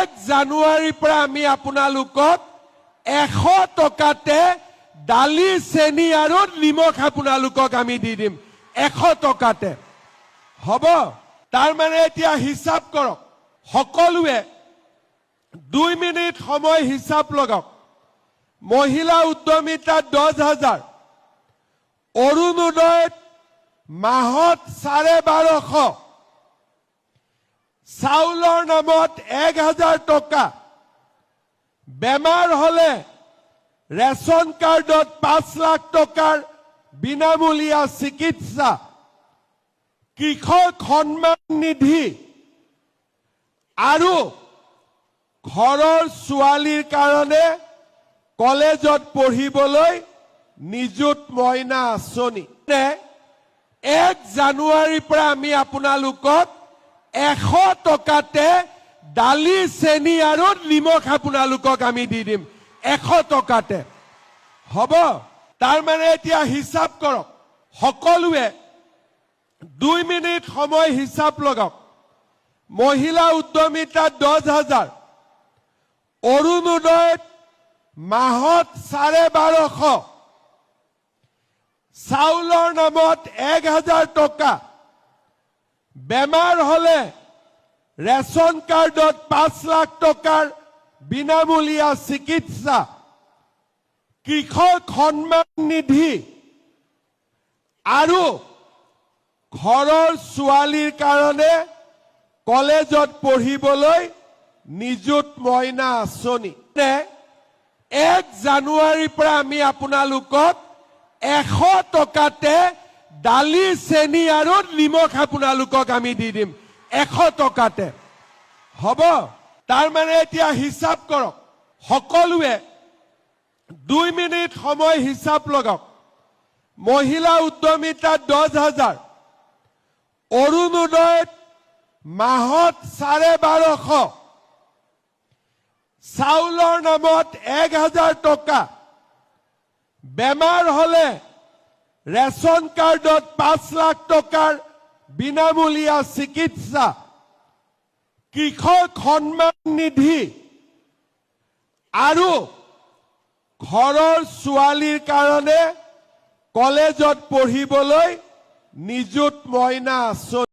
1 জানুৱাৰীৰ পৰা আমি আপোনালোকক 100 টকাতে দালি চেনি আৰু নিমখ আপোনালোকক আমি দি দিম 100 টকাতে হ'ব তাৰ মানে এতিয়া হিচাপ কৰক সকলোৱে 2 মিনিট সময় হিচাপ লগাওক মহিলা উদ্যমিতা 10,000 অৰুণোদয়ত মাহত 1250 চাউলৰ নামত 1,000 টকা বেমাৰ হলে ৰেশন কাৰ্ডত 5 লাখ টকাৰ বিনামূলীয়া চিকিৎসা কৃষক সন্মান নিধি আৰু ঘৰৰ ছোৱালীৰ কাৰণে কলেজত পঢ়িবলৈ নিযুত মইনা আঁচনি 1 জানুৱাৰীৰ পৰা আমি আপোনালোকক 100 টকাতে দালি চেনি আৰু নিমখ আপোনালোকক আমি দি দিম 100 টকাতে হ'ব তাৰ মানে এতিয়া হিচাপ কৰক সকলোৱে 2 মিনিট সময় হিচাপ লগাওক মহিলা উদ্যমিতা 10,000 অৰুণোদয়ত মাহত 1250 চাউলৰ নামত 1,000 টকা বেমাৰ হলে ৰেশন কাৰ্ডত 5 লাখ টকাৰ বিনামূলীয়া চিকিৎসা কৃষক সন্মান নিধি আৰু ঘৰৰ ছোৱালীৰ কাৰণে কলেজত পঢ়িবলৈ নিযুত মইনা আঁচনি 1 জানুৱাৰীৰ পৰা আমি আপোনালোকক 100 টকাতে দালি চেনি আৰু নিমখ আপোনালোকক আমি দি দিম 100 টকাতে হ'ব তাৰ মানে এতিয়া হিচাপ কৰক সকলোৱে 2 মিনিট সময় হিচাপ লগাওক মহিলা উদ্যমিতা 10,000 অৰুণোদয়ত মাহত 1250 চাউলৰ নামত 1,000 টকা বেমাৰ হলে ৰেশন কাৰ্ডত 5 লাখ টকাৰ বিনামূলীয়া চিকিৎসা কৃষক সন্মান নিধি আৰু ঘৰৰ ছোৱালীৰ কাৰণে কলেজত পঢ়িবলৈ নিযুত মইনা আঁচনি